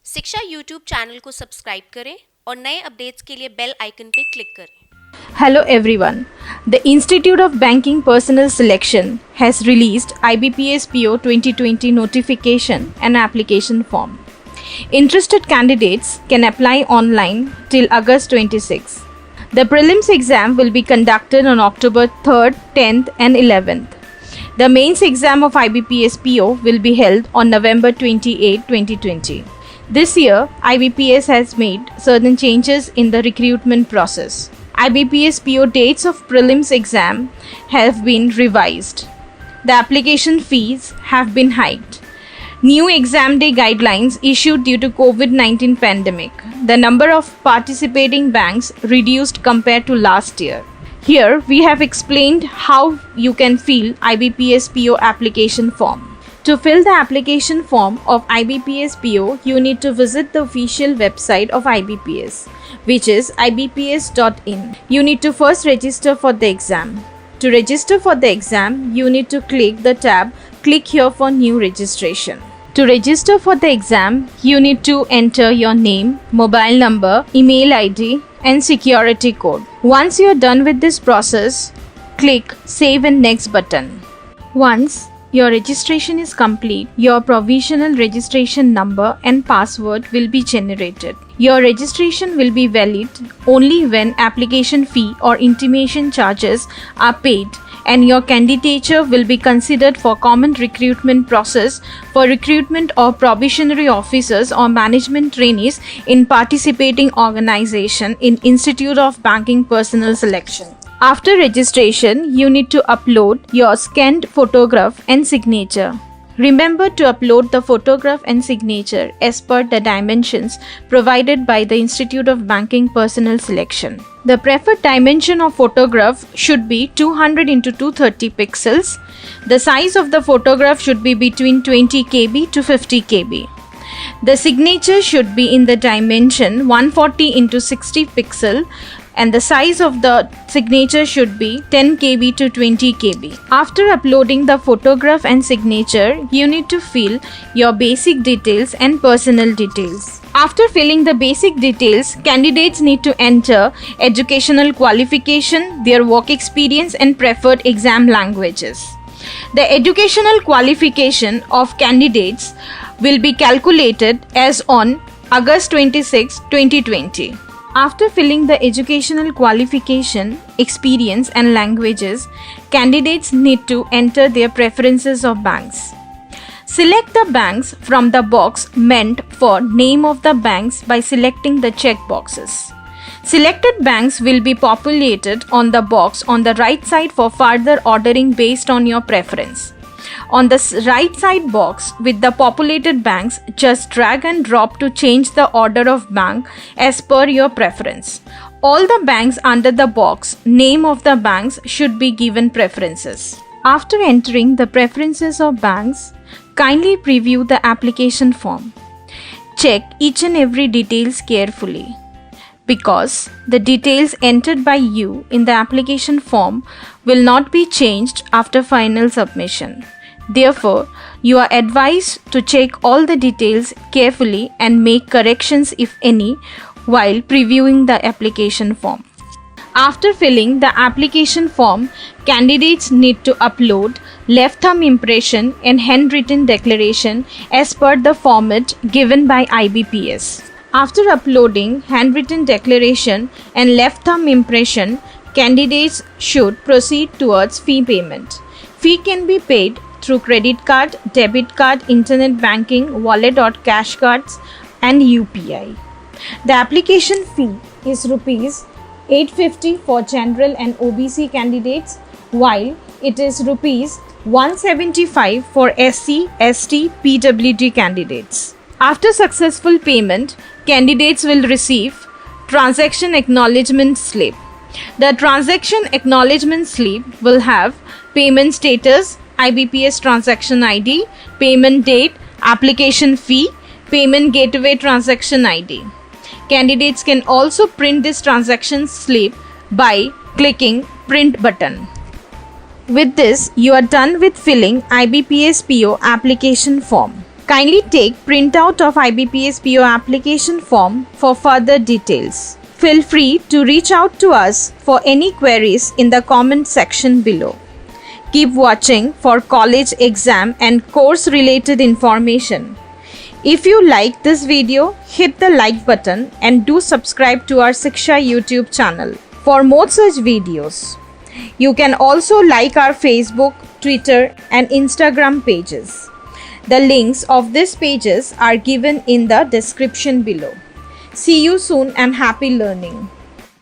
शिक्षा YouTube channel को subscribe करें और नए अपडेट्स के लिए बेल आइकन पर क्लिक करें। Hello everyone. The Institute of Banking Personnel Selection has released IBPS PO 2020 notification and application form. Interested candidates can apply online till August 26. The prelims exam will be conducted on October 3rd, 10th and 11th. The mains exam of IBPS PO will be held on November 28, 2020. This year, IBPS has made certain changes in the recruitment process. IBPS PO dates of prelims exam have been revised. The application fees have been hiked. New exam day guidelines issued due to COVID-19 pandemic. The number of participating banks reduced compared to last year. Here we have explained how you can fill IBPS PO application form. To fill the application form of IBPS PO, you need to visit the official website of IBPS, which is ibps.in. You need to first register for the exam. To register for the exam, you need to click the tab "Click here for new registration." To register for the exam, you need to enter your name, mobile number, email ID, and security code. Once you are done with this process, click Save and Next button. Once your registration is complete, your provisional registration number and password will be generated. Your registration will be valid only when application fee or intimation charges are paid, and your candidature will be considered for common recruitment process for recruitment of probationary officers or management trainees in participating organization in Institute of Banking Personnel Selection. After registration, you need to upload your scanned photograph and signature. Remember to upload the photograph and signature as per the dimensions provided by the Institute of Banking Personnel Selection. The preferred dimension of photograph should be 200 x 230 pixels. The size of the photograph should be between 20 kb to 50 kb. The signature should be in the dimension 140 x 60 pixel, and the size of the signature should be 10 kb to 20 kb. After uploading the photograph and signature, you need to fill your basic details and personal details. After filling the basic details, candidates need to enter educational qualification, their work experience, and preferred exam languages. The educational qualification of candidates will be calculated as on August 26, 2020. After filling the educational qualification, experience and languages, candidates need to enter their preferences of banks. Select the banks from the box meant for name of the banks by selecting the check boxes. Selected banks will be populated on the box on the right side for further ordering based on your preference. On the right side box with the populated banks, just drag and drop to change the order of bank as per your preference. All the banks under the box name of the banks should be given preferences. After entering the preferences of banks, kindly preview the application form. Check each and every details carefully, because the details entered by you in the application form will not be changed after final submission. Therefore, you are advised to check all the details carefully and make corrections if any while previewing the application form. After filling the application form, candidates need to upload left thumb impression and handwritten declaration as per the format given by IBPS. After uploading handwritten declaration and left thumb impression, candidates should proceed towards fee payment. Fee can be paid through credit card, debit card, internet banking, wallet or cash cards and UPI. The application fee is Rs 850 for general and OBC candidates, while it is Rs 175 for SC, ST, PWD candidates. After successful payment, candidates will receive transaction acknowledgement slip. The transaction acknowledgement slip will have payment status, IBPS transaction ID, payment date, application fee, payment gateway transaction ID. Candidates can also print this transaction slip by clicking print button. With this, you are done with filling IBPS PO application form. Kindly take printout of IBPS PO application form for further details. Feel free to reach out to us for any queries in the comment section below. Keep watching for college exam and course related information. If you like this video, hit the like button and do subscribe to our Shiksha YouTube channel for more such videos. You can also like our Facebook, Twitter and Instagram pages. The links of these pages are given in the description below. See you soon and happy learning.